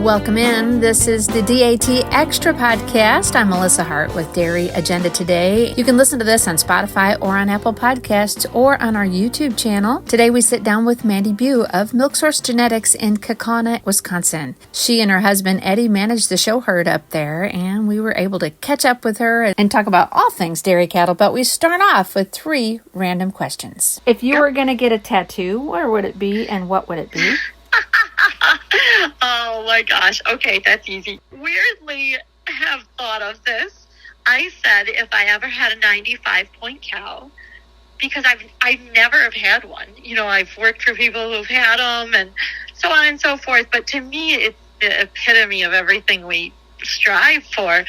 Welcome in. This is the DAT Extra podcast. I'm Melissa Hart with Dairy Agenda Today. You can listen to this on Spotify or on Apple Podcasts or on our YouTube channel. Today we sit down with Mandi Bue of Milk Source Genetics in Kaukauna, Wisconsin. She and her husband Eddie manage the show herd up there, and we were able to catch up with her and talk about all things dairy cattle. But we start off with 3 random questions. If you were going to get a tattoo, where would it be and what would it be? Oh my gosh. Okay, that's easy. Weirdly have thought of this. I said if I ever had a 95-point cow, because I've never have had one. You know, I've worked for people who've had them and so on and so forth. But to me, it's the epitome of everything we strive for.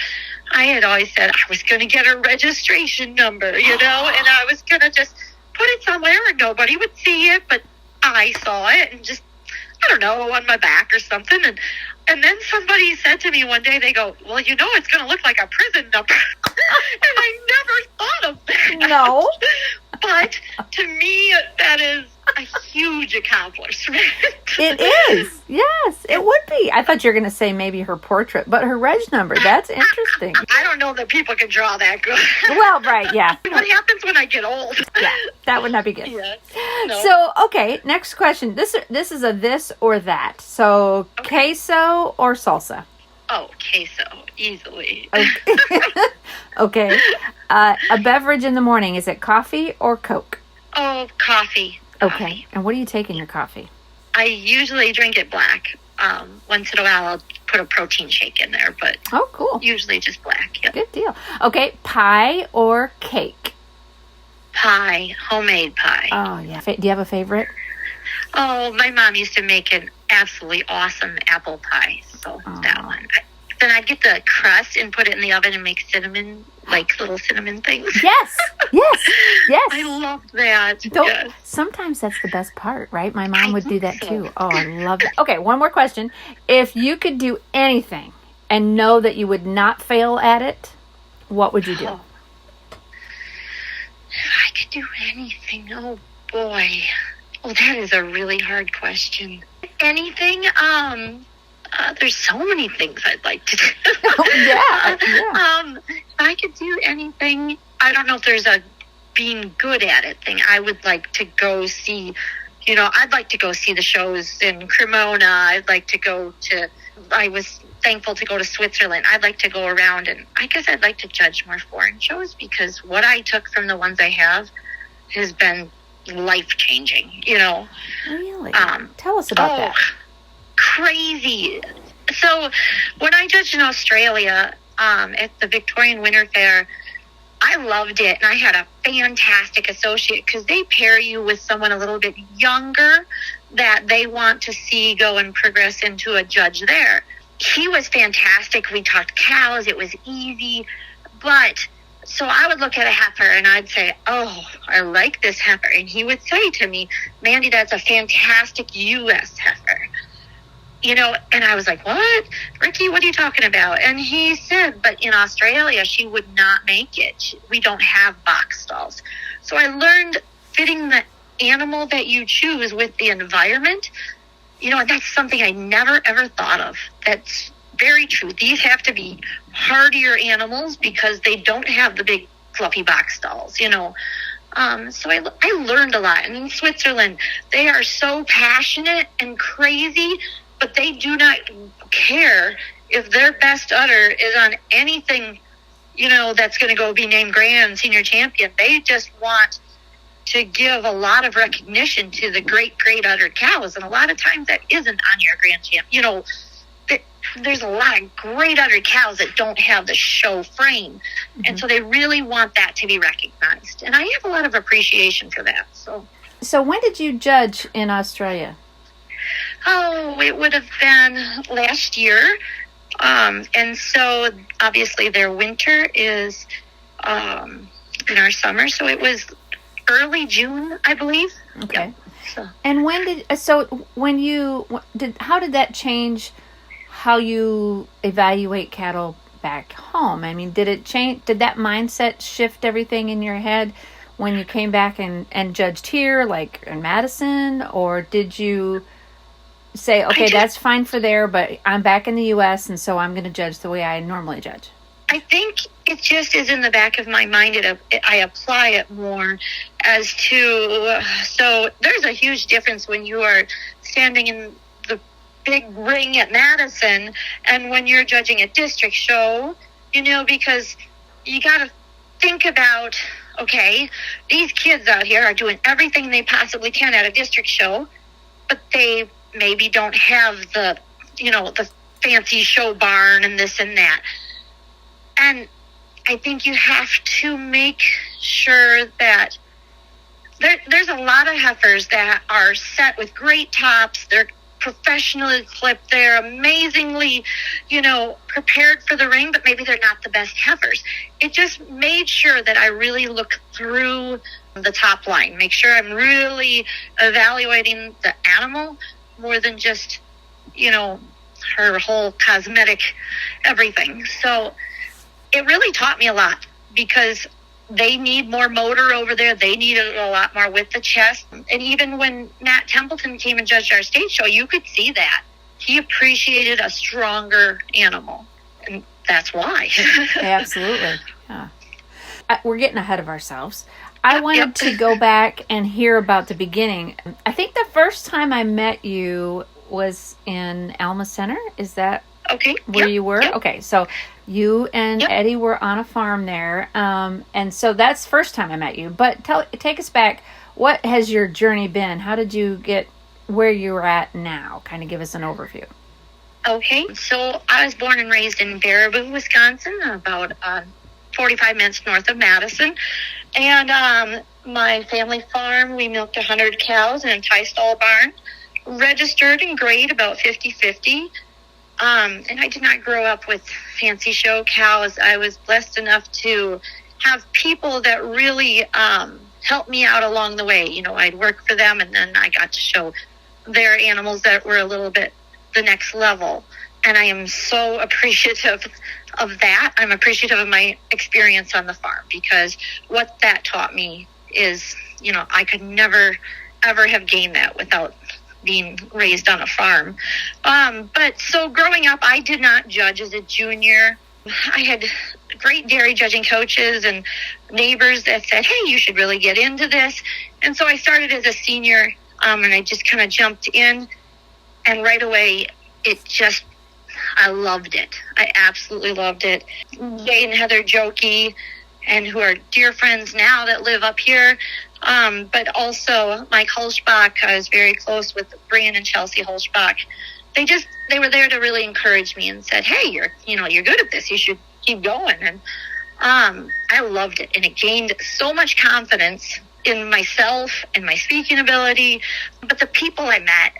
I had always said I was going to get a registration number, you know, and I was going to just put it somewhere and nobody would see it, but I saw it and just, I don't know, on my back or something. And then somebody said to me one day, they go, well, you know, it's going to look like a prison number. And I never thought of that. No. But to me, that is a huge accomplishment. It is. Yes, it would be. I thought you were going to say maybe her portrait, but her reg number. That's interesting. I don't know that people can draw that good. Well, right, yeah. What happens when I get old? Yeah, that would not be good. Yeah. No. So, okay, next question. This is a this or that. So, Okay. Queso or salsa? Oh, queso, easily. Okay. A beverage in the morning, is it coffee or Coke? Oh, coffee. Okay. And what do you take in your coffee? I usually drink it black. Once in a while, I'll put a protein shake in there, but Oh, cool. usually just black. Yep. Good deal. Okay, pie or cake? Pie, homemade pie. Oh, yeah. Do you have a favorite? Oh, my mom used to make an absolutely awesome apple pie, so that one. Then I'd get the crust and put it in the oven and make cinnamon, like little cinnamon things. Yes. I love that. Yes. Sometimes that's the best part, right? My mom I would do that think too. so. Oh, I love it. Okay, one more question. If you could do anything and know that you would not fail at it, what would you do? Oh. If I could do anything, oh boy. Oh, that is a really hard question. Anything? There's so many things I'd like to do. Yeah. If I could do anything, I don't know if there's a being good at it thing. I would like to go see, you know, I'd like to go see the shows in Cremona. I was thankful to go to Switzerland. I'd like to go around, and I guess I'd like to judge more foreign shows, because what I took from the ones I have has been life-changing, you know. Really? Tell us about that. Crazy. So when I judged in Australia at the Victorian Winter Fair, I loved it, and I had a fantastic associate, because they pair you with someone a little bit younger that they want to see go and progress into a judge there. He was fantastic. We talked cows. It was easy. But so I would look at a heifer and I'd say, oh, I like this heifer. And he would say to me, Mandi, that's a fantastic U.S. heifer. You know, and I was like, what? Ricky, what are you talking about? And he said, but in Australia, she would not make it. We don't have box stalls. So I learned fitting the animal that you choose with the environment. You know, that's something I never, ever thought of. That's very true. These have to be hardier animals because they don't have the big fluffy box stalls, you know. So I learned a lot. And in Switzerland, they are so passionate and crazy, but they do not care if their best udder is on anything, you know, that's going to go be named Grand Senior Champion. They just want to give a lot of recognition to the great uddered cows. And a lot of times that isn't on your Grand Champ. You know, there's a lot of great uddered cows that don't have the show frame. Mm-hmm. And so they really want that to be recognized. And I have a lot of appreciation for that. So when did you judge in Australia? Oh, it would have been last year. And so obviously their winter is in our summer. So it was early June, I believe. Okay. Yep. How did that change how you evaluate cattle back home? I mean, did it change? Did that mindset shift everything in your head when you came back and judged here, like in Madison, or did you say, okay, that's fine for there, but I'm back in the U.S., and so I'm going to judge the way I normally judge? I think it just is in the back of my mind. I apply it more as to, so there's a huge difference when you are standing in the big ring at Madison and when you're judging a district show, because you got to think about, okay, these kids out here are doing everything they possibly can at a district show, but they maybe don't have the fancy show barn and this and that. And I think you have to make sure that there's a lot of heifers that are set with great tops. They're professionally clipped. They're amazingly, prepared for the ring, but maybe they're not the best heifers. It just made sure that I really look through the top line, make sure I'm really evaluating the animal more than just, her whole cosmetic everything. So it really taught me a lot because they need more motor over there. They needed a lot more with the chest. And even when Matt Templeton came and judged our stage show, you could see that. He appreciated a stronger animal. And that's why. Absolutely. Yeah. We're getting ahead of ourselves. I wanted to go back and hear about the beginning. I think the first time I met you was in Alma Center. Is that where you were? Yep. Okay, so you and Eddie were on a farm there. And so that's the first time I met you. But take us back. What has your journey been? How did you get where you're at now? Kind of give us an overview. Okay, so I was born and raised in Baraboo, Wisconsin, about 45 minutes north of Madison. And my family farm, we milked 100 cows in a tie-stall barn, registered and grade about 50-50. And I did not grow up with fancy show cows. I was blessed enough to have people that really helped me out along the way. I'd work for them, and then I got to show their animals that were a little bit the next level. And I am so appreciative of that. I'm appreciative of my experience on the farm because what that taught me is, I could never, ever have gained that without being raised on a farm. But so growing up, I did not judge as a junior. I had great dairy judging coaches and neighbors that said, hey, you should really get into this. And so I started as a senior, and I just kind of jumped in. And right away, I loved it. I absolutely loved it. Jay and Heather Jokey, and who are dear friends now that live up here, but also Mike Hulschbach. I was very close with Brian and Chelsea Hulschbach. They were there to really encourage me and said, hey, you're good at this. You should keep going. And I loved it. And it gained so much confidence in myself and my speaking ability. But the people I met,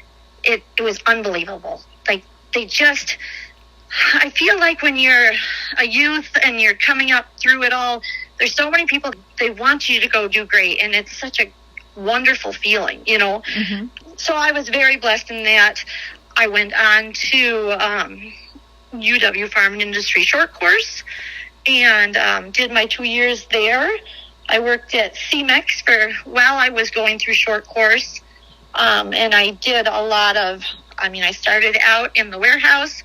it was unbelievable. Like, I feel like when you're a youth and you're coming up through it all, there's so many people, they want you to go do great. And it's such a wonderful feeling, Mm-hmm. So I was very blessed in that. I went on to UW Farm and Industry short course and did my 2 years there. I worked at CMEX while I was going through short course. And I did a lot of, I started out in the warehouse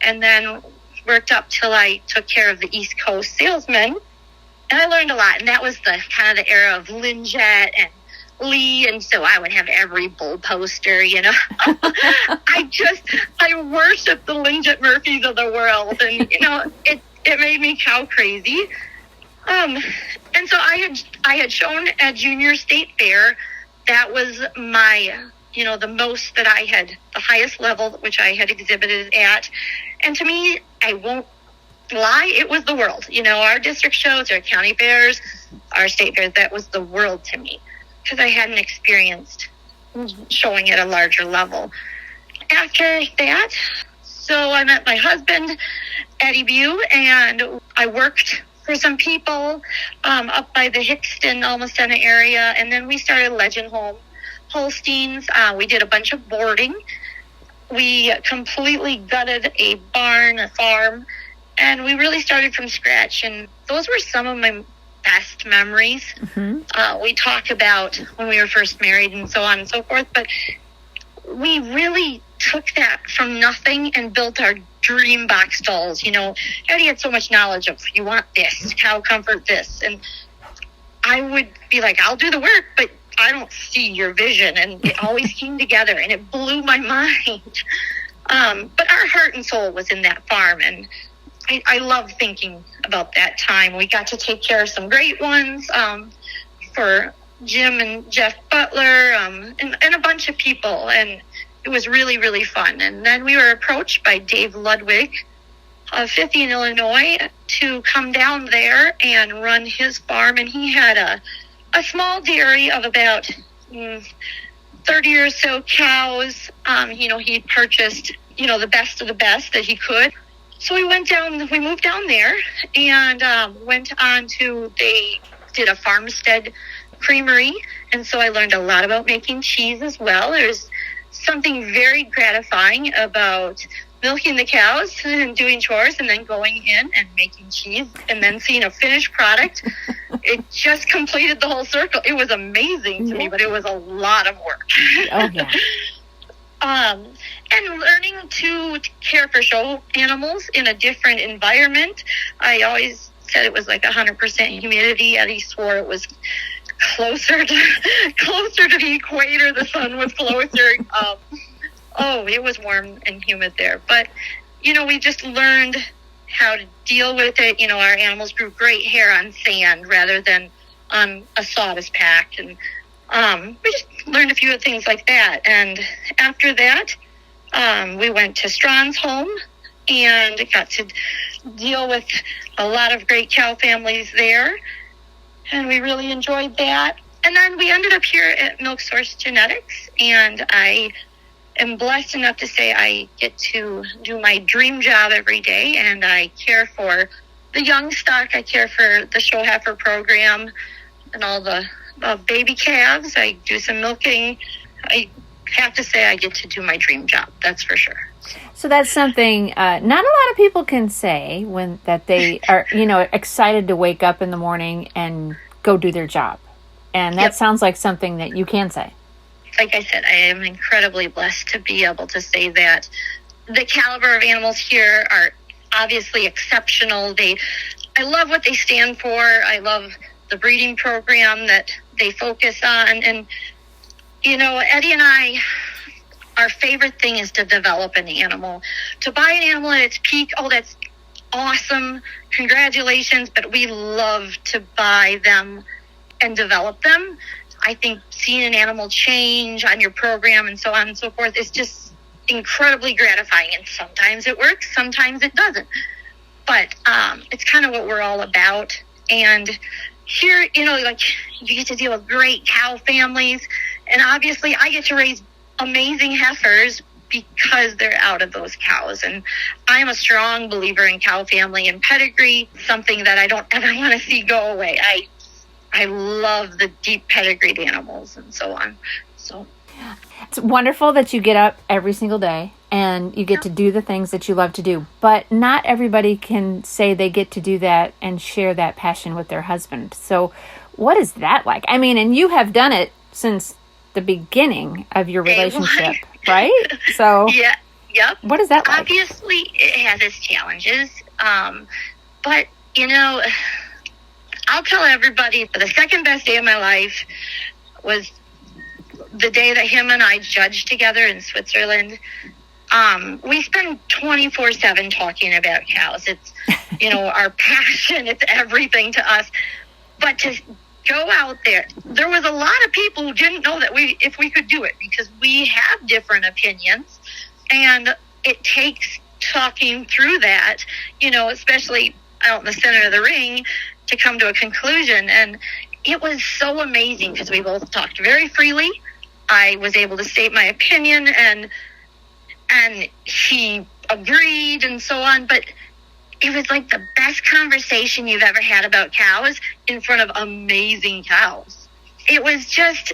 and then worked up till I took care of the East Coast salesmen. And I learned a lot. And that was the kind of the era of Linjet and Lee. And so I would have every bull poster, I worship the Linjet Murphys of the world. And, it made me cow crazy. And so I had shown at junior state fair. That was my, the most that I had, the highest level, which I had exhibited at. And to me, I won't lie, it was the world. Our district shows, our county fairs, our state fairs, that was the world to me because I hadn't experienced showing at a larger level. After that, so I met my husband, Eddie Bue, and I worked for some people up by the Hickston, Alma Center area, and then we started Legend Home Holsteins. We did a bunch of boarding. We completely gutted a barn, a farm, and we really started from scratch. And those were some of my best memories. Mm-hmm. We talk about when we were first married and so on and so forth, but we really took that from nothing and built our dream box stalls. Eddie had so much knowledge of, you want this, cow comfort this. And I would be like, I'll do the work, but I don't see your vision. And it always came together, and it blew my mind. But our heart and soul was in that farm, and I love thinking about that time. We got to take care of some great ones for Jim and Jeff Butler and a bunch of people, and it was really, really fun. And then we were approached by Dave Ludwig of 50 in Illinois to come down there and run his farm, and he had a small dairy of about 30 or so cows. He purchased, the best of the best that he could. So we moved down there and went on they did a farmstead creamery. And so I learned a lot about making cheese as well. There's something very gratifying about milking the cows and doing chores and then going in and making cheese and then seeing a finished product. It just completed the whole circle. It was amazing to me, but it was a lot of work. Oh, yeah. And learning to care for show animals in a different environment. I always said it was like 100% humidity. Eddie swore it was closer to the equator. The sun was closer. It was warm and humid there. But, we just learned how to deal with it. Our animals grew great hair on sand rather than on a sawdust pack. And we just learned a few things like that. And after that, we went to Strawn's home and got to deal with a lot of great cow families there. And we really enjoyed that. And then we ended up here at Milk Source Genetics, and I am blessed enough to say I get to do my dream job every day, and I care for the young stock. I care for the show heifer program and all the baby calves. I do some milking. I have to say I get to do my dream job. That's for sure. So that's something not a lot of people can say that they are, excited to wake up in the morning and go do their job. And that sounds like something that you can say. Like I said, I am incredibly blessed to be able to say that. The caliber of animals here are obviously exceptional. I love what they stand for. I love the breeding program that they focus on. And, Eddie and I, our favorite thing is to develop an animal. To buy an animal at its peak, that's awesome. Congratulations. But we love to buy them and develop them. I think seeing an animal change on your program and so on and so forth is just incredibly gratifying. And sometimes it works, sometimes it doesn't. But it's kind of what we're all about. And here, you get to deal with great cow families. And obviously I get to raise amazing heifers because they're out of those cows. And I'm a strong believer in cow family and pedigree, something that I don't ever want to see go away. I love the deep pedigreed animals and so on. So it's wonderful that you get up every single day and you get to do the things that you love to do. But not everybody can say they get to do that and share that passion with their husband. So what is that like? I mean, and you have done it since the beginning of your relationship, right? So yeah, yep. What is that like? Obviously, it has its challenges. But, I'll tell everybody the second best day of my life was the day that him and I judged together in Switzerland. We spend 24/7 talking about cows. It's, our passion. It's everything to us. But to go out there was a lot of people who didn't know that if we could do it, because we have different opinions, and it takes talking through that, especially out in the center of the ring, to come to a conclusion. And it was so amazing because we both talked very freely. I was able to state my opinion, and he agreed and so on. But it was like the best conversation you've ever had about cows in front of amazing cows. It was just,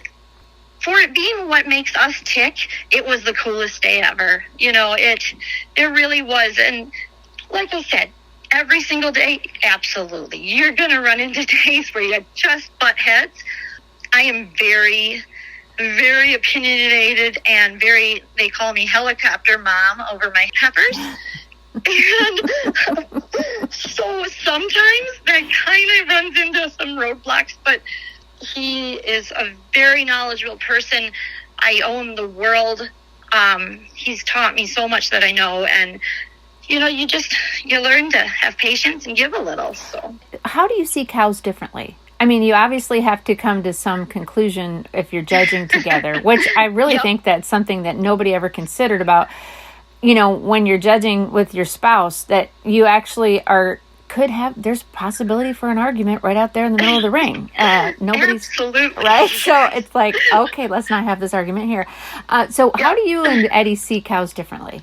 for it being what makes us tick, it was the coolest day ever. It really was. And like I said, every single day, absolutely. You're going to run into days where you just butt heads. I am very very opinionated and they call me helicopter mom over my heifers. And so sometimes that kind of runs into some roadblocks, but he is a very knowledgeable person. I own the world. He's taught me so much that I know, and you learn to have patience and give a little. So how do you see cows differently? I mean, you obviously have to come to some conclusion if you're judging together, which I really think that's something that nobody ever considered about, when you're judging with your spouse, that you actually there's possibility for an argument right out there in the middle of the ring. Nobody's absolutely right. So it's like, okay, let's not have this argument here. So how do you and Eddie see cows differently?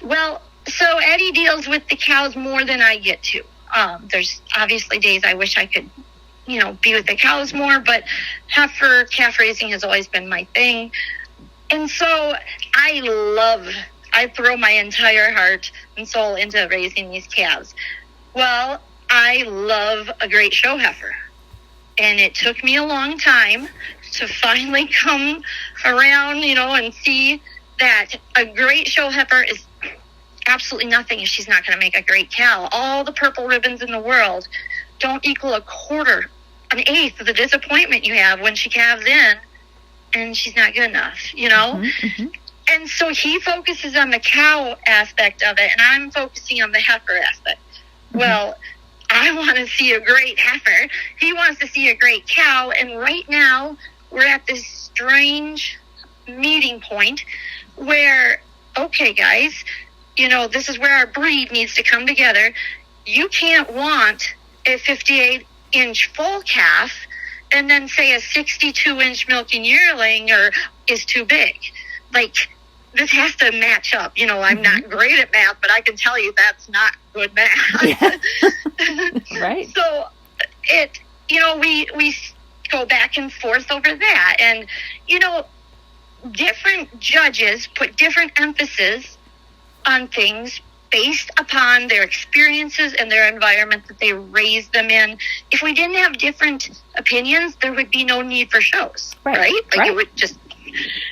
Well, so Eddie deals with the cows more than I get to. There's obviously days I wish I could, be with the cows more, but calf raising has always been my thing. And so I throw my entire heart and soul into raising these calves. Well, I love a great show heifer. And it took me a long time to finally come around, and see that a great show heifer is absolutely nothing if she's not going to make a great cow. All the purple ribbons in the world don't equal an eighth of the disappointment you have when she calves in and she's not good enough, Mm-hmm, mm-hmm. And so he focuses on the cow aspect of it, and I'm focusing on the heifer aspect. Mm-hmm. Well, I want to see a great heifer. He wants to see a great cow, and right now we're at this strange meeting point where, okay, guys, this is where our breed needs to come together. You can't want a 58-inch full calf and then say a 62-inch milking yearling is too big. Like, this has to match up. I'm not great at math, but I can tell you that's not good math. Yeah. Right. So we go back and forth over that. And, different judges put different emphasis on things based upon their experiences and their environment that they raised them in. If we didn't have different opinions, there would be no need for shows, right? It would just...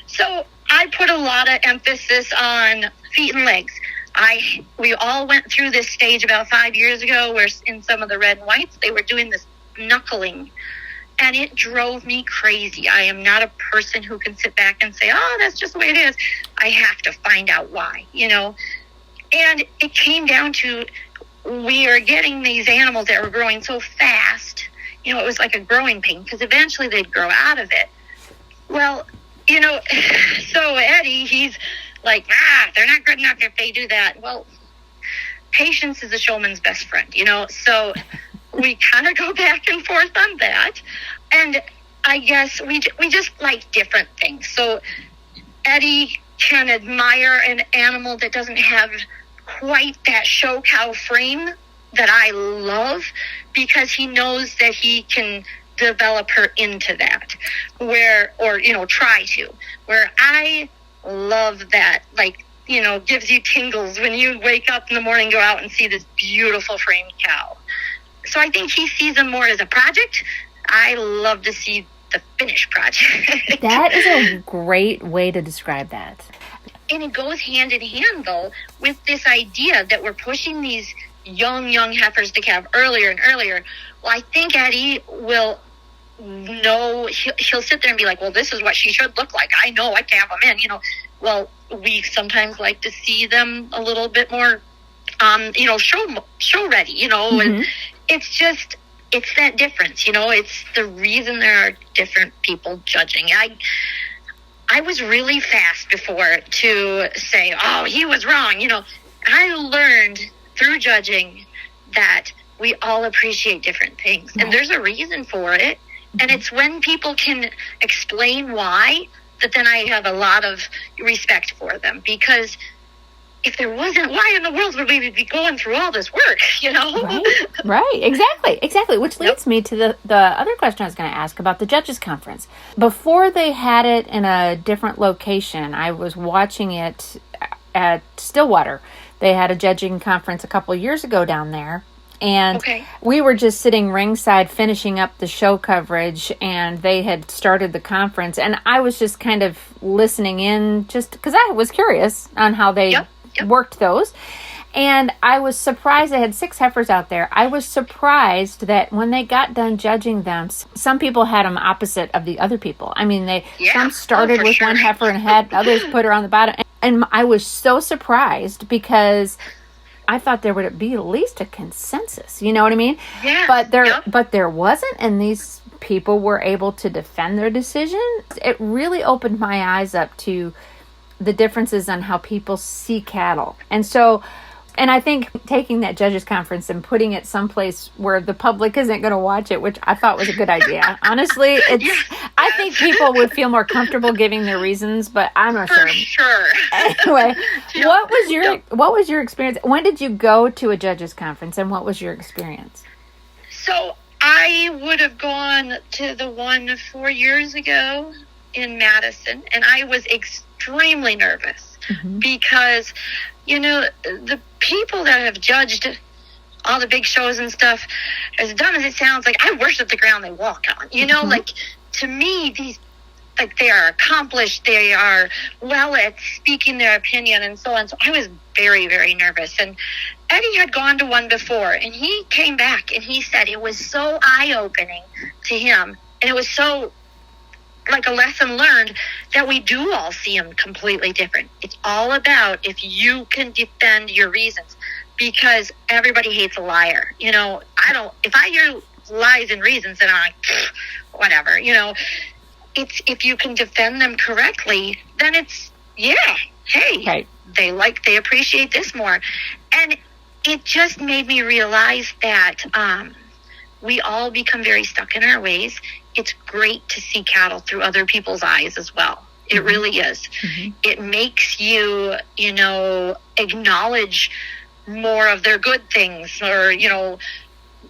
So I put a lot of emphasis on feet and legs. We all went through this stage about 5 years ago where in some of the red and whites, they were doing this knuckling. And it drove me crazy. I am not a person who can sit back and say, oh, that's just the way it is. I have to find out why, And it came down to, we are getting these animals that were growing so fast. It was like a growing pain because eventually they'd grow out of it. Well, so Eddie, he's like, they're not good enough if they do that. Well, patience is a showman's best friend, So we kind of go back and forth on that. And I guess we just like different things. So Eddie can admire an animal that doesn't have quite that show cow frame that I love, because he knows that he can develop her into that, try to, where I love that, gives you tingles when you wake up in the morning, go out and see this beautiful framed cow. So I think he sees them more as a project. I love to see the finished project. That is a great way to describe that. And it goes hand in hand, though, with this idea that we're pushing these young heifers to calve earlier and earlier. Well, I think Eddie will know, he'll sit there and be like, well, this is what she should look like. I know I can have them in, Well, we sometimes like to see them a little bit more, show ready, Mm-hmm. And it's that difference, it's the reason there are different people judging. I was really fast before to say, oh, he was wrong. I learned through judging that we all appreciate different things. Right. And there's a reason for it. Mm-hmm. And it's when people can explain why that then I have a lot of respect for them. Because if there wasn't, why in the world would we be going through all this work, Right. Exactly. Which leads me to the other question I was going to ask about the judges conference. Before they had it in a different location, I was watching it at Stillwater. They had a judging conference a couple years ago down there. And we were just sitting ringside finishing up the show coverage, and they had started the conference. And I was just kind of listening in just because I was curious on how they worked those. And I was surprised. They had 6 heifers out there. I was surprised that when they got done judging them, some people had them opposite of the other people. I mean, some started with one heifer and had others put her on the bottom. And I was so surprised because I thought there would be at least a consensus. You know what I mean? Yeah. But there wasn't, and these people were able to defend their decision. It really opened my eyes up to the differences on how people see cattle. And I think taking that judges conference and putting it someplace where the public isn't going to watch it, which I thought was a good idea. Honestly, I think people would feel more comfortable giving their reasons, but I'm not sure. For sure. Anyway, what was your experience? When did you go to a judges conference, and what was your experience? So I would have gone to the one 4 years ago in Madison, and I was extremely nervous because, the people that have judged all the big shows and stuff, as dumb as it sounds, like, I worship the ground they walk on. Like, to me, they are accomplished, they are well at speaking their opinion and so on. So I was very, very nervous. And Eddie had gone to one before, and he came back and he said it was so eye-opening to him, and it was so like a lesson learned that we do all see them completely different. It's all about if you can defend your reasons, because everybody hates a liar. If I hear lies and reasons, then I'm like, whatever, it's if you can defend them correctly, then it's, they appreciate this more. And it just made me realize that we all become very stuck in our ways. It's great to see cattle through other people's eyes as well. It really is. It makes you, acknowledge more of their good things, or,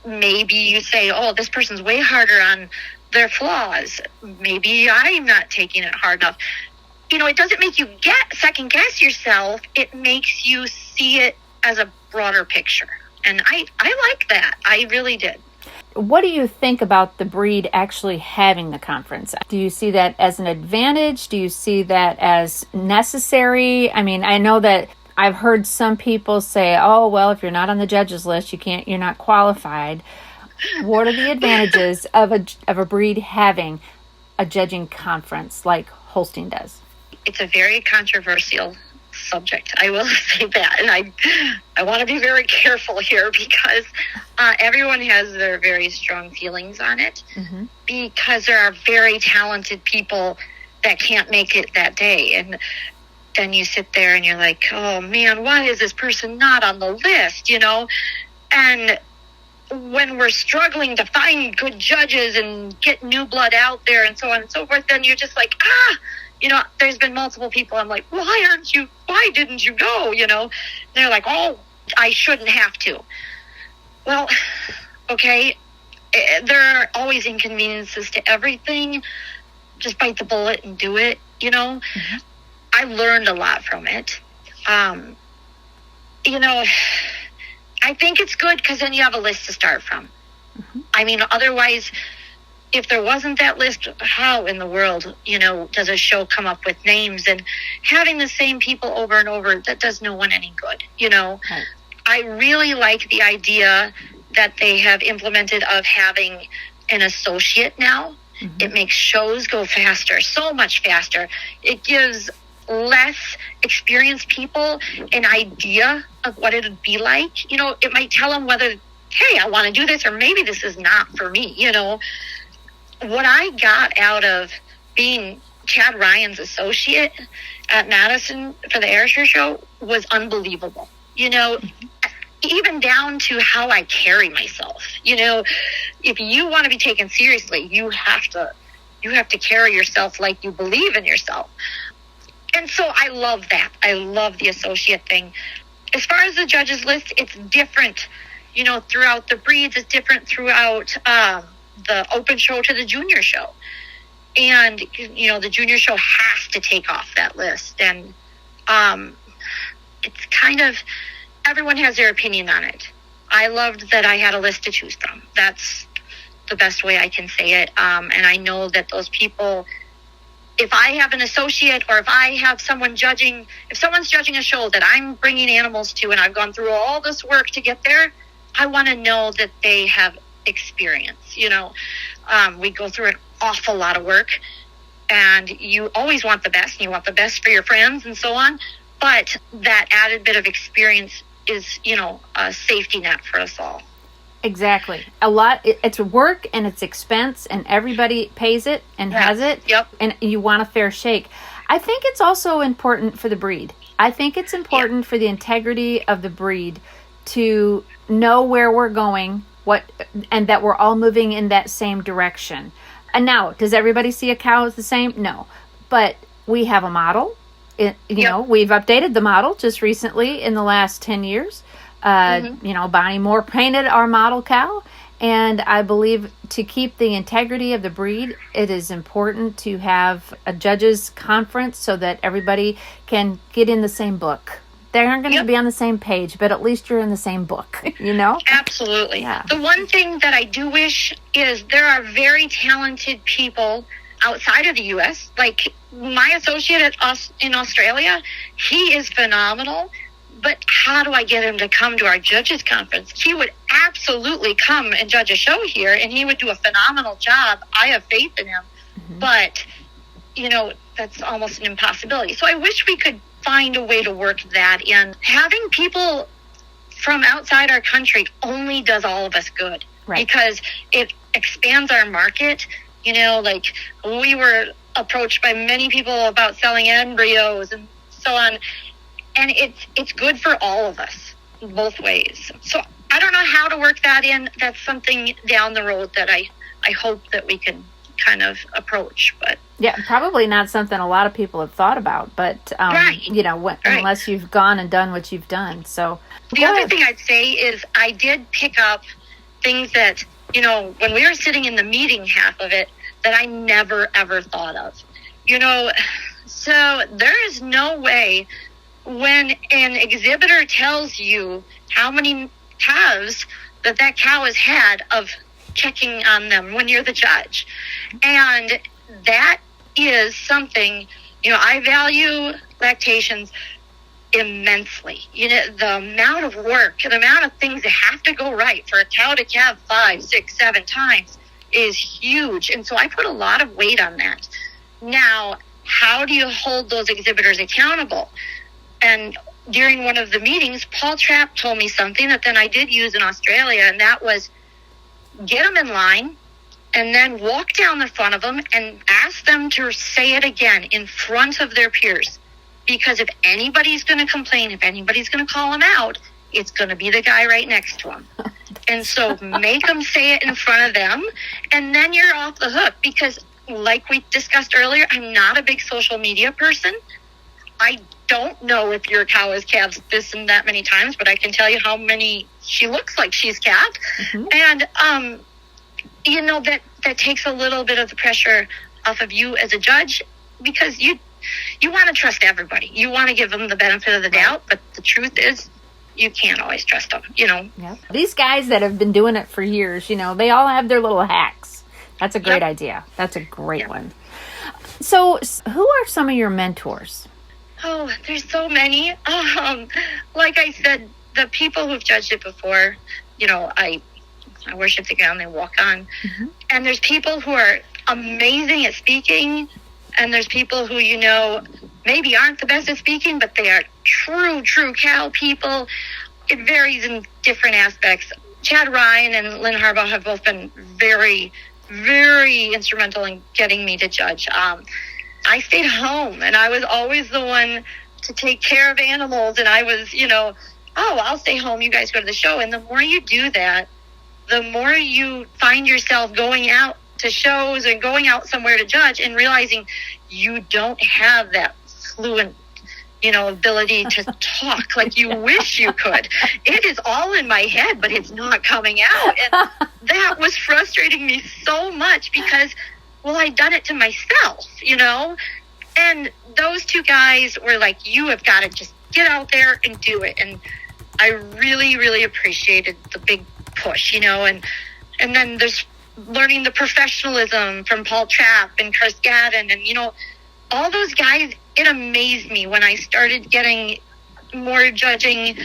maybe you say, oh, this person's way harder on their flaws. Maybe I'm not taking it hard enough. It doesn't make you second guess yourself. It makes you see it as a broader picture. And I like that. I really did. What do you think about the breed actually having the conference? Do you see that as an advantage? Do you see that as necessary? I mean, I know that I've heard some people say, oh, well, if you're not on the judges list, you're not qualified. What are the advantages of a breed having a judging conference like Holstein does? It's a very controversial subject, I will say that, and I want to be very careful here, because everyone has their very strong feelings on it, because there are very talented people that can't make it that day, and then you sit there and you're like, oh man, why is this person not on the list? And when we're struggling to find good judges and get new blood out there and so on and so forth, then you're just like, there's been multiple people. I'm like, why didn't you go? They're like, oh, I shouldn't have to. Well, okay. There are always inconveniences to everything. Just bite the bullet and do it. I learned a lot from it. I think it's good because then you have a list to start from. I mean, otherwise, if there wasn't that list, how in the world, does a show come up with names? And having the same people over and over, that does no one any good, Right. I really like the idea that they have implemented of having an associate now. It makes shows go faster, so much faster. It gives less experienced people an idea of what it would be like. It might tell them whether, hey, I want to do this, or maybe this is not for me, What I got out of being Chad Ryan's associate at Madison for the Ayrshire show was unbelievable. Even down to how I carry myself. If you want to be taken seriously, you have to carry yourself like you believe in yourself. And so I love that. I love the associate thing. As far as the judges list, it's different, throughout the breeds. It's different throughout the open show to the junior show. And, the junior show has to take off that list. And it's kind of, everyone has their opinion on it. I loved that I had a list to choose from. That's the best way I can say it. And I know that those people, if I have an associate or if I have someone judging, if someone's judging a show that I'm bringing animals to and I've gone through all this work to get there, I want to know that they have experience. We go through an awful lot of work, and you always want the best, and you want the best for your friends and so on. But that added bit of experience is, a safety net for us all. Exactly. It's work and it's expense, and everybody pays it and has it. Yep. And you want a fair shake. I think it's also important for the breed. I think it's important for the integrity of the breed to know where we're going, and that we're all moving in that same direction. And now, does everybody see a cow as the same? No. But we have a model. We've updated the model just recently in the last 10 years. Bonnie Moore painted our model cow. And I believe to keep the integrity of the breed, it is important to have a judges conference so that everybody can get in the same book. They aren't going to be on the same page, but at least you're in the same book, Absolutely. Yeah. The one thing that I do wish is there are very talented people outside of the U.S. Like my associate in Australia, he is phenomenal. But how do I get him to come to our judges conference? He would absolutely come and judge a show here, and he would do a phenomenal job. I have faith in him. Mm-hmm. But, that's almost an impossibility. So I wish we could find a way to work that in. Having people from outside our country only does all of us good. Right. Because it expands our market. Like we were approached by many people about selling embryos and so on. And it's good for all of us, both ways. So I don't know how to work that in. That's something down the road that I hope that we can kind of approach. But yeah, probably not something a lot of people have thought about. But unless you've gone and done what you've done. So the other thing I'd say is I did pick up things that when we were sitting in the meeting half of it that I never ever thought of. So there is no way. When an exhibitor tells you how many calves that cow has had of checking on them when you're the judge. And that is something, I value lactations immensely. The amount of work, the amount of things that have to go right for a cow to calve 5, 6, 7 times is huge. And so I put a lot of weight on that. Now, how do you hold those exhibitors accountable? And during one of the meetings, Paul Trapp told me something that then I did use in Australia, and that was get them in line and then walk down the front of them and ask them to say it again in front of their peers. Because if anybody's going to complain, if anybody's going to call them out, it's going to be the guy right next to them. And so make them say it in front of them, and then you're off the hook. Because like we discussed earlier, I'm not a big social media person. I don't know if your cow has calved this and that many times, but I can tell you how many she looks like she's calved. Mm-hmm. And, that takes a little bit of the pressure off of you as a judge, because you want to trust everybody. You want to give them the benefit of the doubt, but the truth is you can't always trust them, Yeah. These guys that have been doing it for years, they all have their little hacks. That's a great idea. That's a great one. So who are some of your mentors? Oh, there's so many. Like I said, the people who've judged it before, I worship the ground they walk on. Mm-hmm. And there's people who are amazing at speaking, and there's people who, maybe aren't the best at speaking, but they are true cow people. It varies in different aspects. Chad Ryan and Lynn Harbaugh have both been very, very instrumental in getting me to judge. I stayed home, and I was always the one to take care of animals, and I was, I'll stay home, you guys go to the show. And the more you do that, the more you find yourself going out to shows and going out somewhere to judge and realizing you don't have that fluent, ability to talk like you wish you could. It is all in my head, but it's not coming out. And that was frustrating me so much because, I'd done it to myself, And those two guys were like, you have got to just get out there and do it. And I really, really appreciated the big push, and then there's learning the professionalism from Paul Trapp and Chris Gadden and, all those guys. It amazed me when I started getting more judging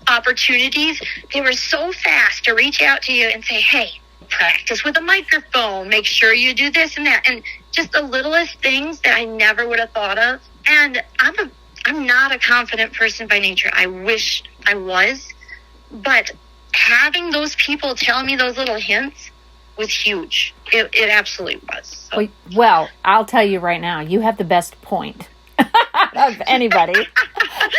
opportunities. They were so fast to reach out to you and say, hey, practice with a microphone, make sure you do this and that, and just the littlest things that I never would have thought of. And I'm not a confident person by nature. I wish I was, but having those people tell me those little hints was huge. It absolutely was. So. Well, I'll tell you right now, you have the best point of anybody.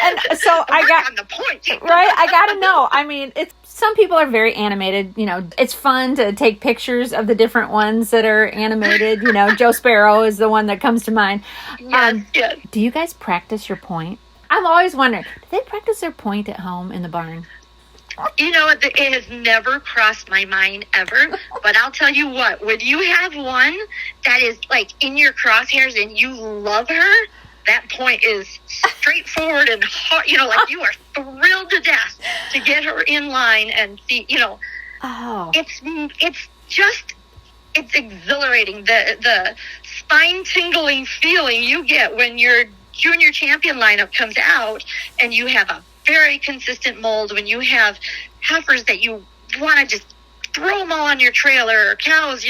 And so I got on the point. Right? I got to know. I mean, some people are very animated. It's fun to take pictures of the different ones that are animated. Joe Sparrow is the one that comes to mind. Yes. Do you guys practice your point? I'm always wondering, do they practice their point at home in the barn? It has never crossed my mind ever, but I'll tell you what, when you have one that is like in your crosshairs and you love her, that point is straightforward and hard, like you are thrilled to death to get her in line and see, Oh. It's exhilarating. The spine tingling feeling you get when your junior champion lineup comes out and you have a very consistent mold, when you have heifers that you want to just throw them all on your trailer or cows,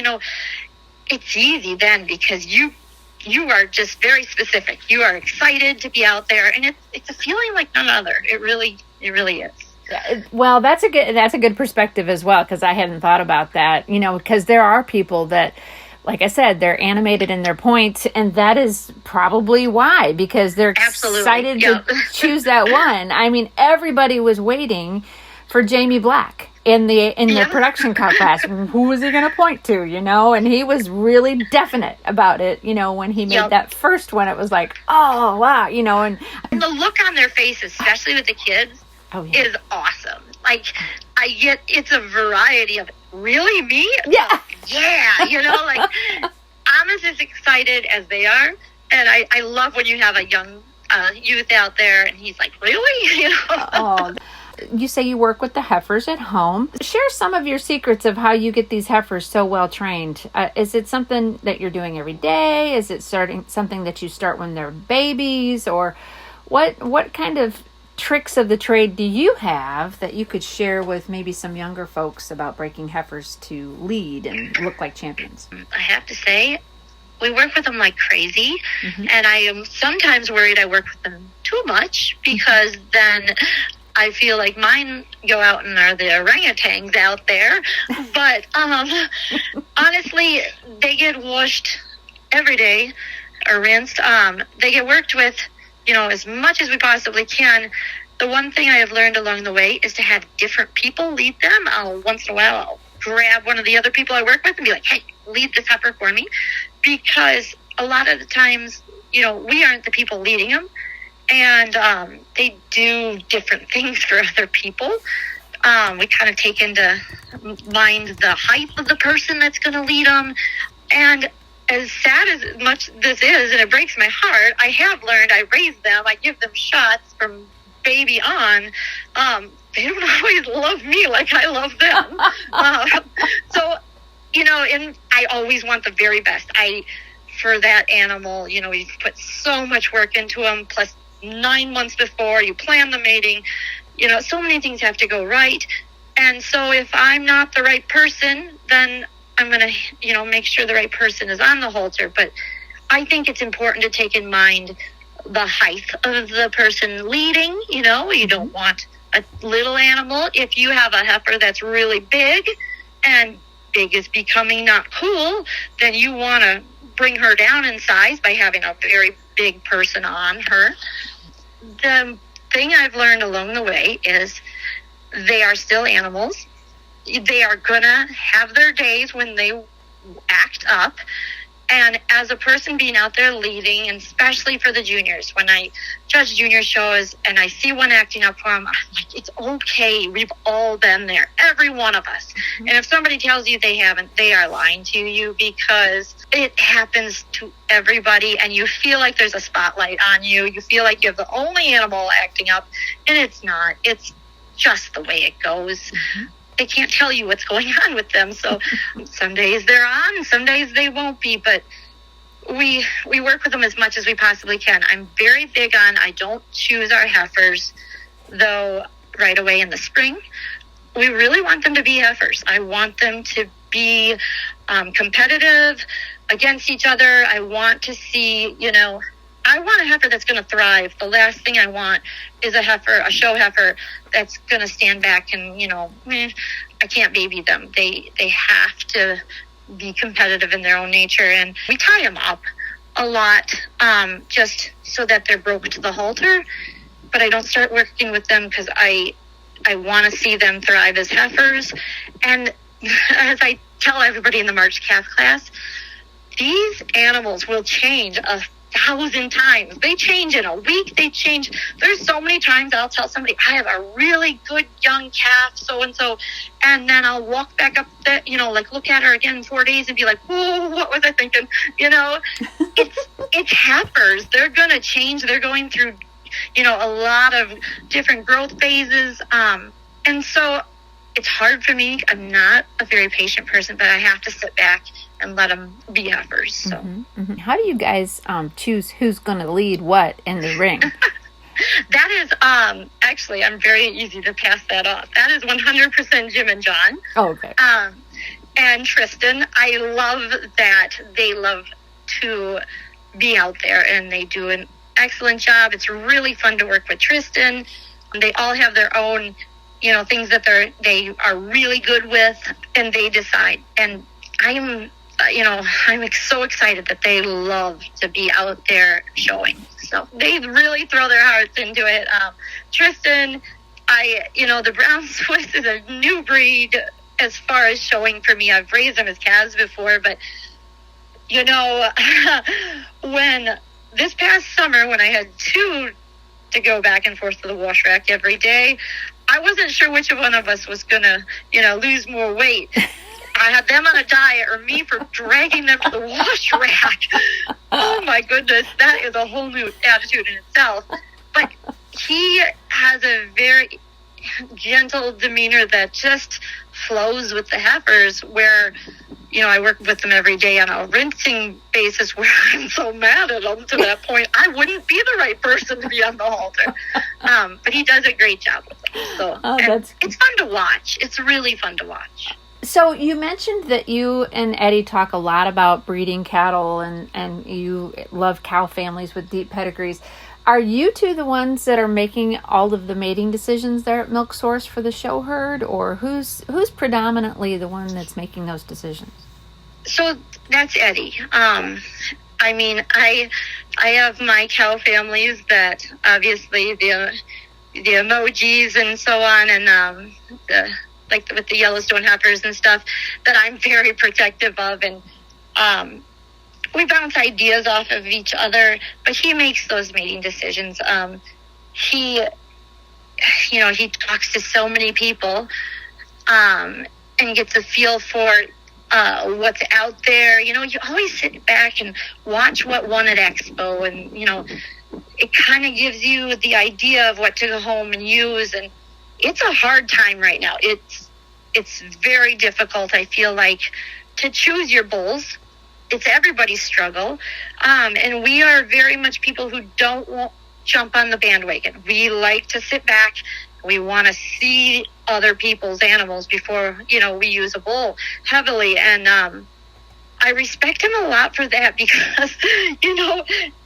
it's easy then because you are just very specific. You are excited to be out there, and it's a feeling like none other. It really is. Well, that's a good perspective as well, because I hadn't thought about that. Because there are people that, like I said, they're animated in their point, and that is probably why, because they're excited to choose that one. I mean, everybody was waiting for Jamie Black in the production cow class. Who was he going to point to, And he was really definite about it, when he made that first one. It was like, oh, wow, and the look on their face, especially with the kids, is awesome. Like, it's a variety of, really, me? Yeah. Like, I'm as excited as they are. And I love when you have a young youth out there and he's like, really? Oh, you say you work with the heifers at home. Share some of your secrets of how you get these heifers so well trained. Is it something that you're doing every day? Is it something that you start when they're babies? Or what kind of tricks of the trade do you have that you could share with maybe some younger folks about breaking heifers to lead and look like champions? I have to say, we work with them like crazy, and I am sometimes worried I work with them too much, because then I feel like mine go out and are the orangutans out there. But honestly, they get washed every day or rinsed. They get worked with, as much as we possibly can. The one thing I have learned along the way is to have different people lead them. Once in a while, I'll grab one of the other people I work with and be like, hey, lead this heifer for me. Because a lot of the times, we aren't the people leading them. And they do different things for other people. We kind of take into mind the height of the person that's going to lead them. And as sad as much this is, and it breaks my heart, I have learned I raise them. I give them shots from baby on. They don't always love me like I love them. So, and I always want the very best. For that animal, we put so much work into them, plus 9 months before you plan the mating, so many things have to go right. And so if I'm not the right person, then I'm going to, make sure the right person is on the halter. But I think it's important to take in mind the height of the person leading. You don't want a little animal. If you have a heifer that's really big, and big is becoming not cool, then you want to bring her down in size by having a very big person on her. The thing I've learned along the way is they are still animals. They are gonna have their days when they act up. And as a person being out there leading, and especially for the juniors, when I judge junior shows and I see one acting up for them, I'm like, it's okay. We've all been there, every one of us. And if somebody tells you they haven't, they are lying to you, because it happens to everybody, and you feel like there's a spotlight on you. You feel like you're the only animal acting up, and it's not. It's just the way it goes. They can't tell you what's going on with them. So some days they're on, some days they won't be, but we work with them as much as we possibly can. I'm very big on, I don't choose our heifers, though, right away in the spring. We really want them to be heifers. I want them to be competitive against each other. I want to see, I want a heifer that's going to thrive. The last thing I want is a show heifer that's going to stand back and, I can't baby them. They have to be competitive in their own nature. And we tie them up a lot just so that they're broke to the halter. But I don't start working with them because I want to see them thrive as heifers. And as I tell everybody in the March calf class, these animals will change 1,000 times. They change in a week. They change. There's so many times I'll tell somebody, I have a really good young calf, so-and-so, and then I'll walk back up look at her again in 4 days and be like, whoa, what was I thinking? It's heifers. They're going to change. They're going through, a lot of different growth phases. And so it's hard for me. I'm not a very patient person, but I have to sit back and let them be heifers. So. How do you guys choose who's going to lead what in the ring? That is, actually, I'm very easy to pass that off. That is 100% Jim and John. Oh, okay. And Tristan. I love that they love to be out there, and they do an excellent job. It's really fun to work with Tristan. They all have their own, things that they are really good with, and they decide. And I'm so excited that they love to be out there showing. So they really throw their hearts into it. Tristan, the Brown Swiss is a new breed as far as showing for me. I've raised them as calves before, but, when this past summer, when I had 2 to go back and forth to the wash rack every day, I wasn't sure which one of us was going to, lose more weight. I had them on a diet or me for dragging them to the wash rack. Oh my goodness, that is a whole new attitude in itself. But he has a very gentle demeanor that just flows with the heifers, where, I work with them every day on a rinsing basis where I'm so mad at them to that point. I wouldn't be the right person to be on the halter. But he does a great job with them. So it's fun to watch. It's really fun to watch. So you mentioned that you and Eddie talk a lot about breeding cattle and you love cow families with deep pedigrees. Are you two the ones that are making all of the mating decisions there at Milk Source for the show herd, or who's predominantly the one that's making those decisions? So that's Eddie. I have my cow families that obviously the emojis and so on, and with the Yellowstone heifers and stuff, that I'm very protective of, and we bounce ideas off of each other, but he makes those mating decisions. He talks to so many people, and gets a feel for what's out there. You always sit back and watch what won at Expo, and, it kind of gives you the idea of what to go home and use, and it's a hard time right now. It's very difficult, I feel like, to choose your bulls. It's everybody's struggle. And we are very much people who don't jump on the bandwagon. We like to sit back. We want to see other people's animals before, we use a bull heavily. And I respect him a lot for that, because,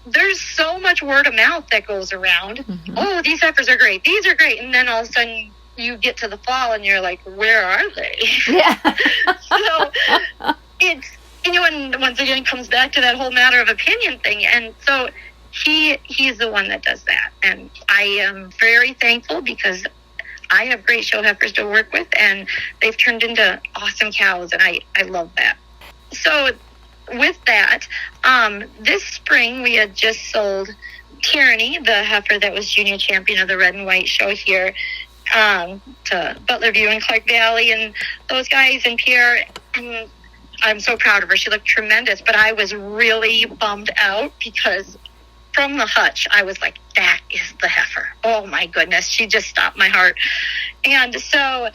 there's so much word of mouth that goes around. Mm-hmm. Oh, these heifers are great. These are great. And then all of a sudden you get to the fall and you're like, where are they? Yeah. So it's, and once again, it comes back to that whole matter of opinion thing. And so he's the one that does that. And I am very thankful, because I have great show heifers to work with, and they've turned into awesome cows, and I love that. So with that, this spring we had just sold Tyranny, the heifer that was junior champion of the red and white show here, to Butler View and Clark Valley and those guys, and Pierre. And I'm so proud of her. She looked tremendous, but I was really bummed out, because from the hutch, I was like, that is the heifer. Oh my goodness. She just stopped my heart. And so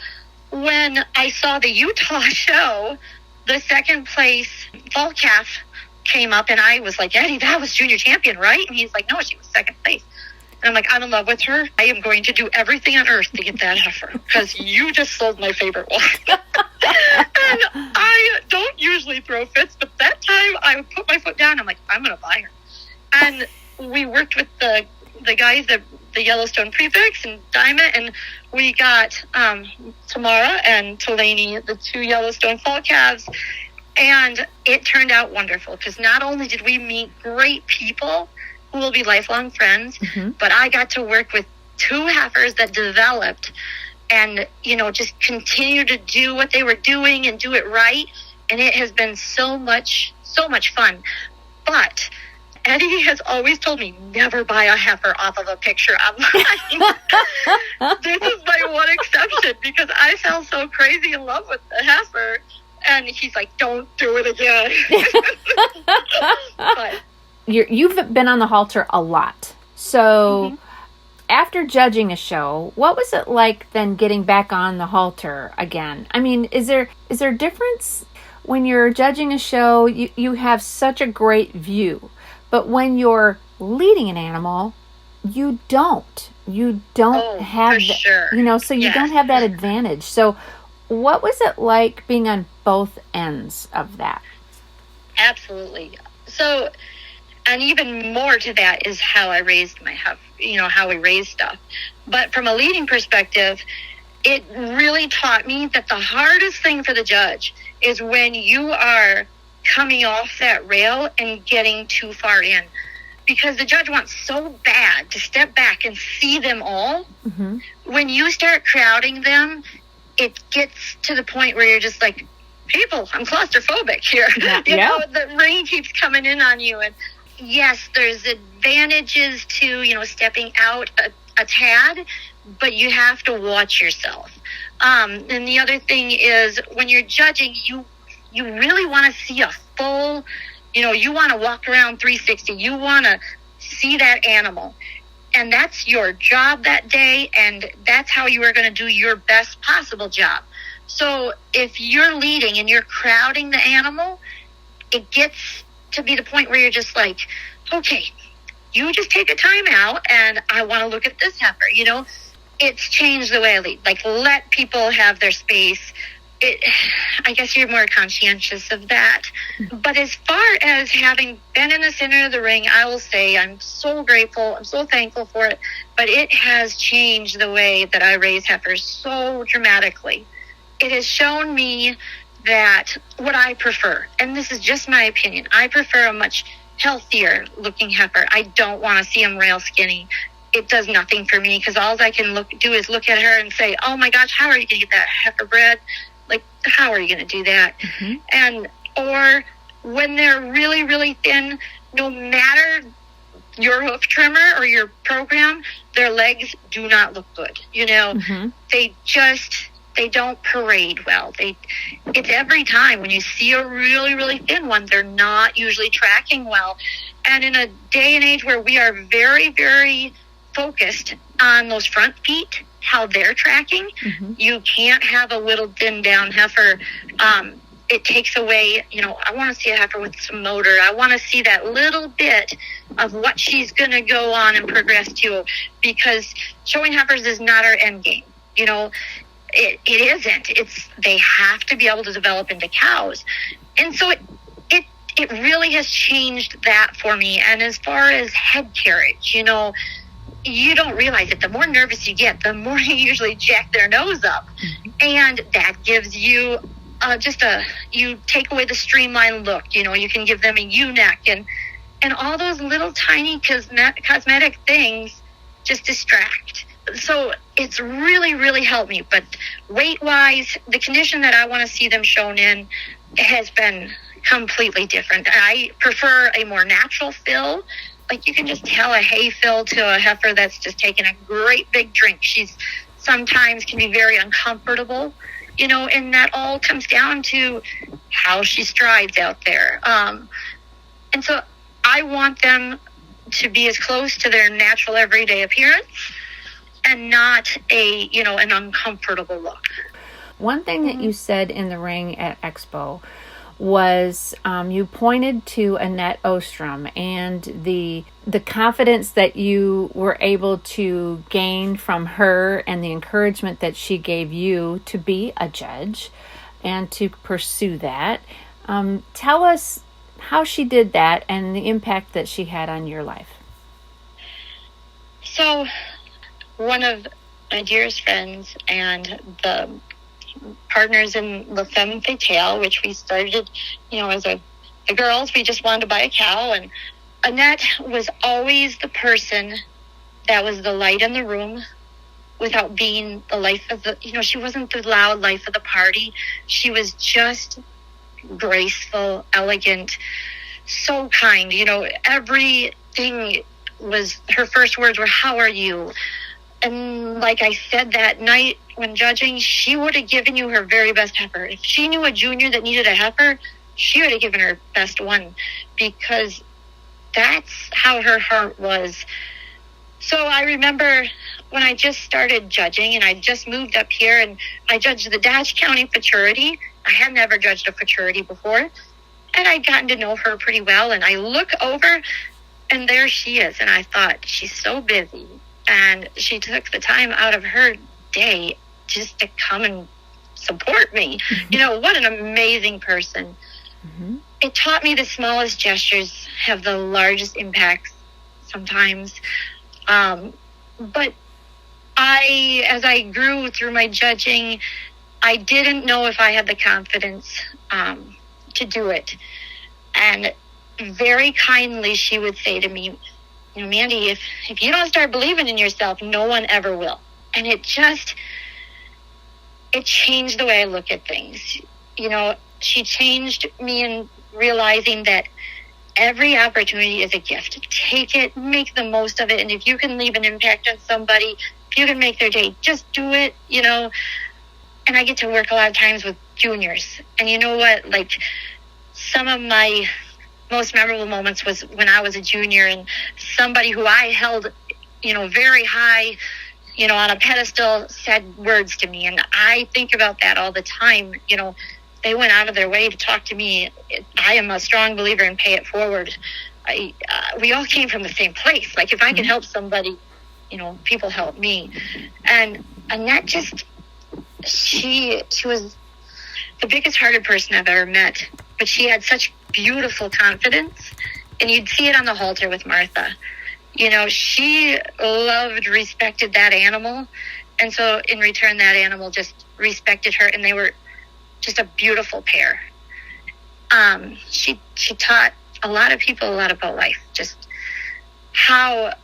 when I saw the Utah show, the second place fall calf came up, and I was like, Eddie, that was junior champion, right? And he's like, no, she was second place. And I'm like, I'm in love with her. I am going to do everything on earth to get that heifer, because you just sold my favorite one. And I don't usually throw fits, but that time I put my foot down. I'm like, I'm going to buy her. And we worked with the guys, the Yellowstone Prefix and Diamond, and we got Tamara and Delaney, the two Yellowstone fall calves. And it turned out wonderful, because not only did we meet great people who will be lifelong friends, but I got to work with two heifers that developed and, just continue to do what they were doing and do it right. And it has been so much fun. But Eddie has always told me, never buy a heifer off of a picture online. This is my one exception, because I fell so crazy in love with the heifer. And he's like, don't do it again. But You've been on the halter a lot. So after judging a show, what was it like then getting back on the halter again? I mean, is there a difference when you're judging a show? You have such a great view, but when you're leading an animal, you don't have that, sure. So you don't have that advantage. So what was it like being on both ends of that? Absolutely. So, and even more to that is how I raised my heifer, how we raise stuff. But from a leading perspective, it really taught me that the hardest thing for the judge is when you are coming off that rail and getting too far in. Because the judge wants so bad to step back and see them all. When you start crowding them, it gets to the point where you're just like, people, I'm claustrophobic here. The rain keeps coming in on you. And yes, there's advantages to, stepping out a tad, but you have to watch yourself. And the other thing is, when you're judging, you really want to see a full, you want to walk around 360. You want to see that animal. And that's your job that day, and that's how you are going to do your best possible job. So if you're leading and you're crowding the animal, it gets to be the point where you're just like, okay, you just take a time out, and I want to look at this heifer. It's changed the way I lead. Like, let people have their space. I guess you're more conscientious of that. But as far as having been in the center of the ring, I will say I'm so grateful. I'm so thankful for it. But it has changed the way that I raise heifers so dramatically. It has shown me that what I prefer, and this is just my opinion, I prefer a much healthier looking heifer. I don't want to see them rail skinny. It does nothing for me, because all I can do is look at her and say, oh my gosh, how are you going to get that heifer bred? Like, how are you going to do that? Or when they're really, really thin, no matter your hoof trimmer or your program, their legs do not look good. They don't parade well. It's every time when you see a really, really thin one, they're not usually tracking well. And in a day and age where we are very, very focused on those front feet, how they're tracking, you can't have a little thin down heifer. It takes away, I want to see a heifer with some motor. I want to see that little bit of what she's going to go on and progress to, because showing heifers is not our end game. It isn't. They have to be able to develop into cows. And so it really has changed that for me. And as far as head carriage, you don't realize it. The more nervous you get, the more you usually jack their nose up. And that gives you you take away the streamlined look. You can give them a U-neck, and all those little tiny cosmetic things just distract. So it's really, really helped me. But weight-wise, the condition that I want to see them shown in has been completely different. I prefer a more natural fill. Like, you can just tell a hay fill to a heifer that's just taken a great big drink. She's sometimes can be very uncomfortable, and that all comes down to how she strides out there. And so I want them to be as close to their natural everyday appearance and not an uncomfortable look. One thing that you said in the ring at Expo was you pointed to Annette Ostrom and the confidence that you were able to gain from her and the encouragement that she gave you to be a judge and to pursue that. Tell us how she did that and the impact that she had on your life. So one of my dearest friends and the partners in La Femme Fatale, which we started, as the girls, we just wanted to buy a cow. And Annette was always the person that was the light in the room without being the life of the, she wasn't the loud life of the party. She was just graceful, elegant, so kind. Everything was, her first words were, "How are you?" And like I said that night when judging, she would have given you her very best heifer. If she knew a junior that needed a heifer, she would have given her best one, because that's how her heart was. So I remember when I just started judging and I just moved up here and I judged the Dodge County Futurity. I had never judged a Futurity before, and I'd gotten to know her pretty well. And I look over and there she is. And I thought, she's so busy. And she took the time out of her day just to come and support me. Mm-hmm. What an amazing person. Mm-hmm. It taught me the smallest gestures have the largest impacts sometimes. But as I grew through my judging, I didn't know if I had the confidence to do it. And very kindly, she would say to me, "Mandi, if you don't start believing in yourself, no one ever will." And it changed the way I look at things. She changed me in realizing that every opportunity is a gift. Take it, make the most of it. And if you can leave an impact on somebody, if you can make their day, just do it, And I get to work a lot of times with juniors. And you know what? Like, some of my most memorable moments was when I was a junior and somebody who I held, very high, on a pedestal said words to me. And I think about that all the time. They went out of their way to talk to me. I am a strong believer in pay it forward. We all came from the same place. Like, if I can help somebody, people help me. And Annette she was the biggest hearted person I've ever met, but she had such beautiful confidence, and you'd see it on the halter with Martha. She respected that animal, and so in return, that animal just respected her, and they were just a beautiful pair. She taught a lot of people a lot about life, just how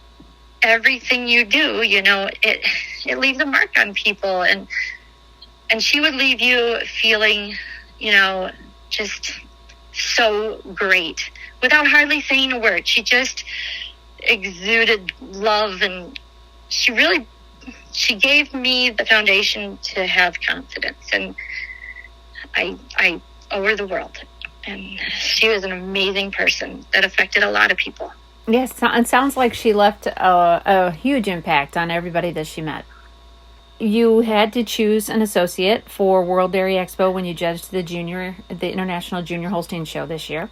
everything you do, it leaves a mark on people, and she would leave you feeling, just so great without hardly saying a word. She just exuded love, and she gave me the foundation to have confidence, and I owe her the world. And she was an amazing person that affected a lot of people. Yes, it sounds like she left a huge impact on everybody that she met. You had to choose an associate for World Dairy Expo when you judged the International Junior Holstein Show this year.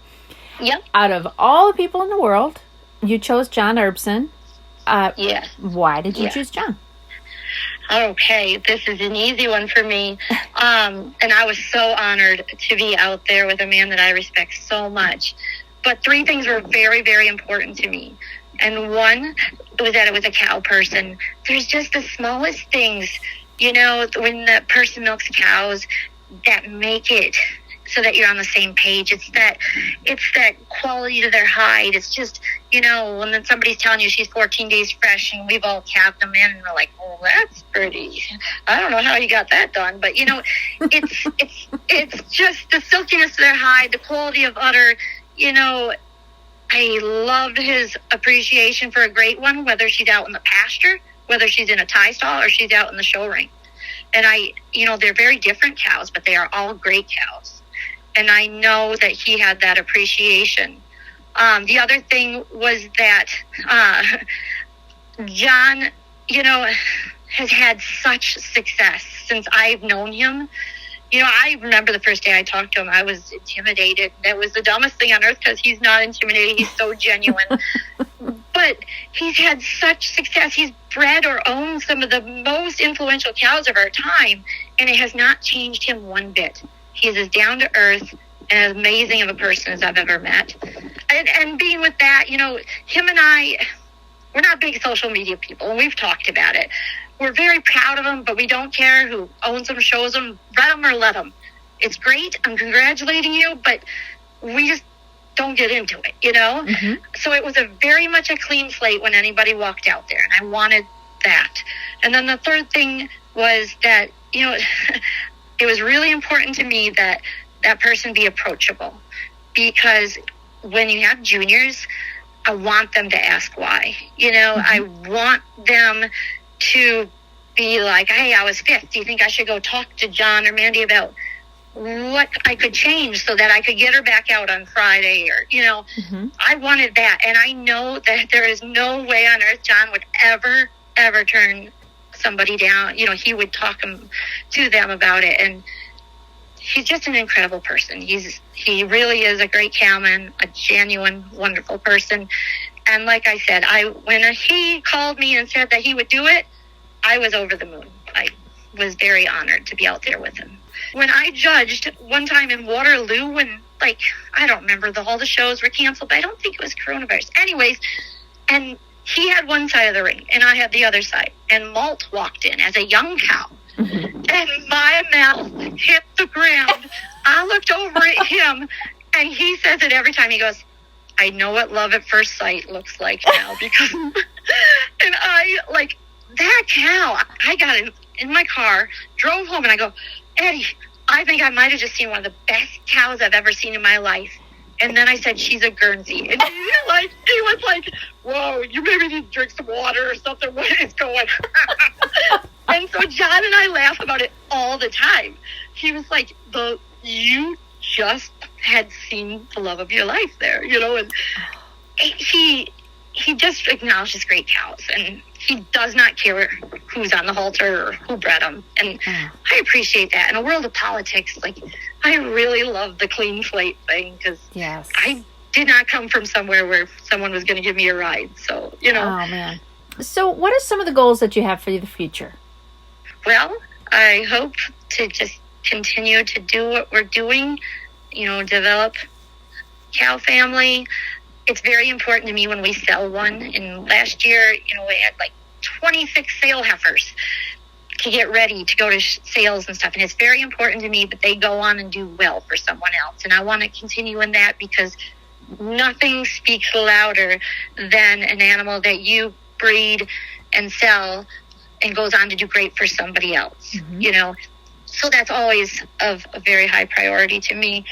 Yep. Out of all the people in the world, you chose John Erbsen. Yes. Why did you choose John? Okay, this is an easy one for me. And I was so honored to be out there with a man that I respect so much. But 3 things were very, very important to me. And one was that it was a cow person. There's just the smallest things, when the person milks cows that make it so that you're on the same page. It's that quality to their hide. It's just, when then somebody's telling you she's 14 days fresh and we've all calved them in and we're like, oh, that's pretty. I don't know how you got that done. But, it's just the silkiness of their hide, the quality of udder, I loved his appreciation for a great one, whether she's out in the pasture, whether she's in a tie stall, or she's out in the show ring. And they're very different cows, but they are all great cows. And I know that he had that appreciation. The other thing was that John, has had such success since I've known him. I remember the first day I talked to him, I was intimidated. That was the dumbest thing on earth because he's not intimidating. He's so genuine. But he's had such success. He's bred or owned some of the most influential cows of our time, and it has not changed him one bit. He's as down to earth and as amazing of a person as I've ever met. And being with that, him and I, we're not big social media people, and we've talked about it. We're very proud of them, but we don't care who owns them, shows them, let them or let them. It's great. I'm congratulating you, but we just don't get into it, Mm-hmm. So it was very much a clean slate when anybody walked out there, and I wanted that. And then the third thing was that, it was really important to me that that person be approachable, because when you have juniors, I want them to ask why. Mm-hmm. I want them to be like, hey, I was fifth. Do you think I should go talk to John or Mandi about what I could change so that I could get her back out on Friday? Or, mm-hmm. I wanted that. And I know that there is no way on earth John would ever turn somebody down. He would talk to them about it. And he's just an incredible person. He really is a great cowman, a genuine, wonderful person. And like I said, when he called me and said that he would do it, I was over the moon. I was very honored to be out there with him. When I judged one time in Waterloo, when, I don't remember, all the shows were canceled, but I don't think it was coronavirus. Anyways, and he had one side of the ring, and I had the other side. And Malt walked in as a young cow. Mm-hmm. And my mouth hit the ground. I looked over at him, and he says it every time. He goes, I know what love at first sight looks like now, because, and I, that cow, I got in my car, drove home, and I go, Eddie, I think I might have just seen one of the best cows I've ever seen in my life. And then I said, she's a Guernsey. And he was like, whoa, you maybe need to drink some water or something. What is going on? And so John and I laugh about it all the time. He was like, you just had seen the love of your life there, and he just acknowledges great cows, and he does not care who's on the halter or who bred them. And I appreciate that. In a world of politics, I really love the clean slate thing, because yes. I did not come from somewhere where someone was going to give me a ride. So, Oh, man. So what are some of the goals that you have for the future? Well, I hope to just continue to do what we're doing, develop cow family. It's very important to me when we sell one. And last year, we had 26 sale heifers to get ready to go to sales and stuff. And it's very important to me that they go on and do well for someone else. And I want to continue in that, because nothing speaks louder than an animal that you breed and sell and goes on to do great for somebody else, mm-hmm. So that's always of a very high priority to me.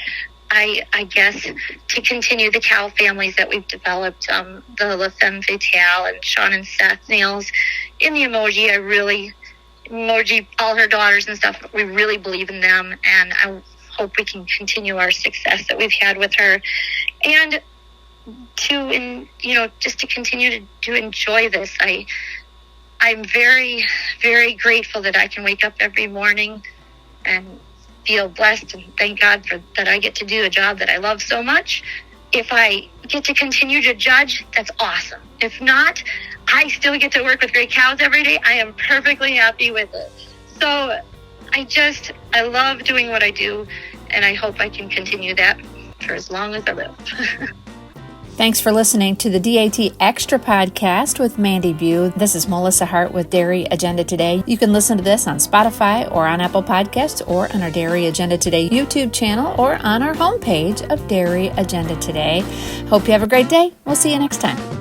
I guess to continue the cow families that we've developed, the La Femme Fatale and Sean and Seth Nails in the Emoji, all her daughters and stuff, we really believe in them, and I hope we can continue our success that we've had with her, and just to continue to enjoy this. I'm very, very grateful that I can wake up every morning and feel blessed, and thank God that I get to do a job that I love so much. If I get to continue to judge, that's awesome. If not, I still get to work with great cows every day. I am perfectly happy with it. So I love doing what I do, and I hope I can continue that for as long as I live. Thanks for listening to the DAT Extra podcast with Mandi Bue. This is Melissa Hart with Dairy Agenda Today. You can listen to this on Spotify or on Apple Podcasts, or on our Dairy Agenda Today YouTube channel, or on our homepage of Dairy Agenda Today. Hope you have a great day. We'll see you next time.